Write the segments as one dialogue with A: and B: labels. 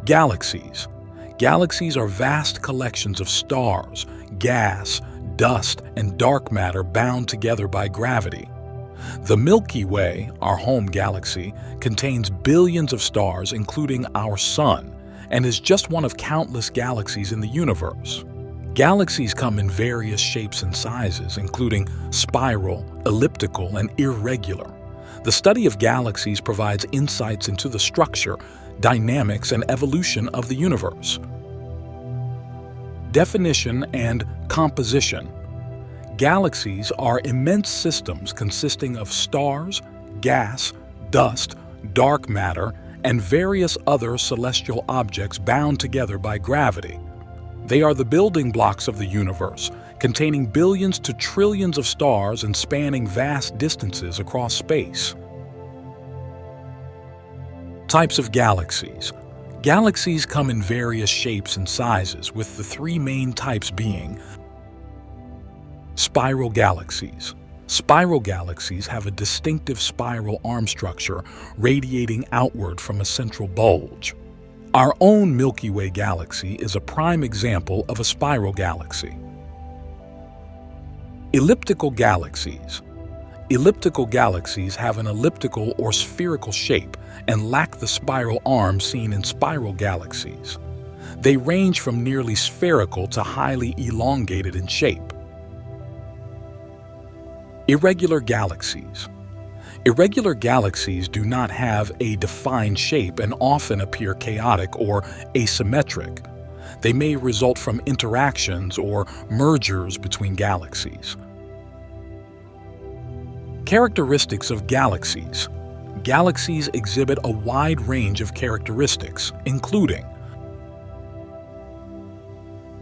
A: Galaxies. Galaxies are vast collections of stars, gas, dust, and dark matter bound together by gravity. The Milky Way, our home galaxy, contains billions of stars, including our Sun, and is just one of countless galaxies in the universe. Galaxies come in various shapes and sizes, including spiral, elliptical, and irregular. The study of galaxies provides insights into the structure, dynamics, and evolution of the universe. Definition and composition. Galaxies are immense systems consisting of stars, gas, dust, dark matter, and various other celestial objects bound together by gravity. They are the building blocks of the universe, containing billions to trillions of stars and spanning vast distances across space. Types of galaxies. Galaxies come in various shapes and sizes, with the three main types being spiral galaxies. Spiral galaxies have a distinctive spiral arm structure radiating outward from a central bulge. Our own Milky Way galaxy is a prime example of a spiral galaxy. Elliptical galaxies. Elliptical galaxies have an elliptical or spherical shape and lack the spiral arms seen in spiral galaxies. They range from nearly spherical to highly elongated in shape. Irregular galaxies. Irregular galaxies do not have a defined shape and often appear chaotic or asymmetric. They may result from interactions or mergers between galaxies. Characteristics of galaxies. Galaxies exhibit a wide range of characteristics, including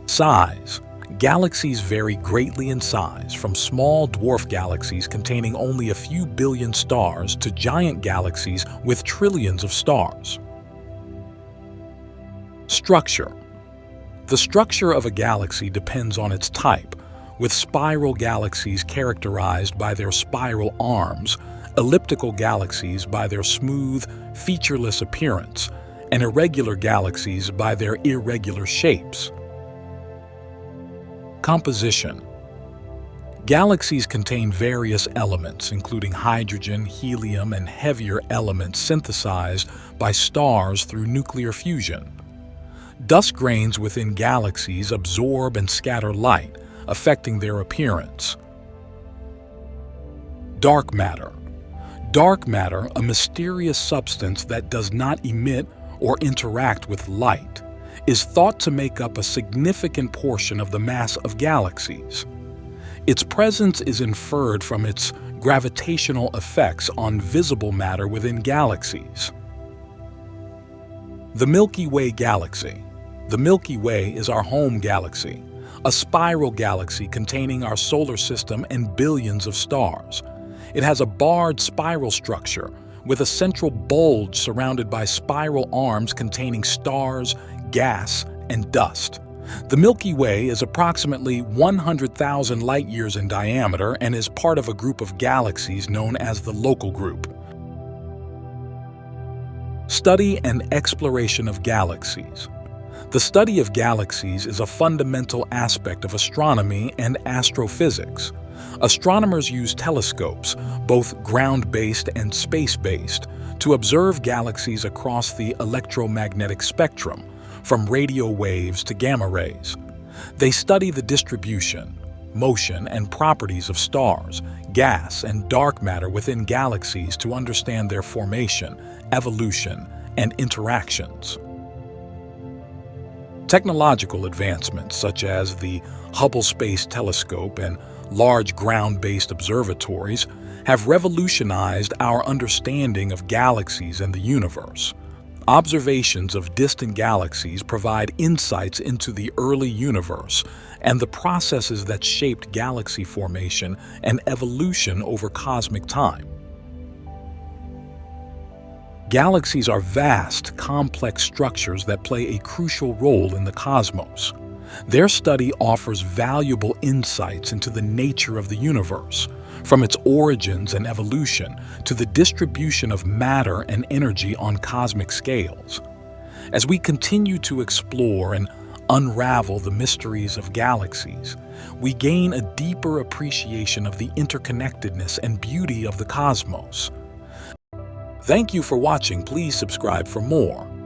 A: size. Galaxies vary greatly in size, from small dwarf galaxies containing only a few billion stars to giant galaxies with trillions of stars. Structure. The structure of a galaxy depends on its type, with spiral galaxies characterized by their spiral arms, elliptical galaxies by their smooth, featureless appearance, and irregular galaxies by their irregular shapes. Composition. Galaxies contain various elements, including hydrogen, helium, and heavier elements synthesized by stars through nuclear fusion. Dust grains within galaxies absorb and scatter light, affecting their appearance. Dark matter. Dark matter, a mysterious substance that does not emit or interact with light, is thought to make up a significant portion of the mass of galaxies. Its presence is inferred from its gravitational effects on visible matter within galaxies. The Milky Way galaxy. The Milky Way is our home galaxy, a spiral galaxy containing our solar system and billions of stars. It has a barred spiral structure with a central bulge surrounded by spiral arms containing stars, gas, and dust. The Milky Way is approximately 100,000 light-years in diameter and is part of a group of galaxies known as the Local Group. Study and exploration of galaxies. The study of galaxies is a fundamental aspect of astronomy and astrophysics. Astronomers use telescopes, both ground-based and space-based, to observe galaxies across the electromagnetic spectrum, from radio waves to gamma rays. They study the distribution, motion, and properties of stars, gas, and dark matter within galaxies to understand their formation, evolution, and interactions. Technological advancements such as the Hubble Space Telescope and large ground-based observatories have revolutionized our understanding of galaxies and the universe. Observations of distant galaxies provide insights into the early universe and the processes that shaped galaxy formation and evolution over cosmic time. Galaxies are vast, complex structures that play a crucial role in the cosmos. Their study offers valuable insights into the nature of the universe, from its origins and evolution to the distribution of matter and energy on cosmic scales. As we continue to explore and unravel the mysteries of galaxies, we gain a deeper appreciation of the interconnectedness and beauty of the cosmos. Thank you for watching. Please subscribe for more.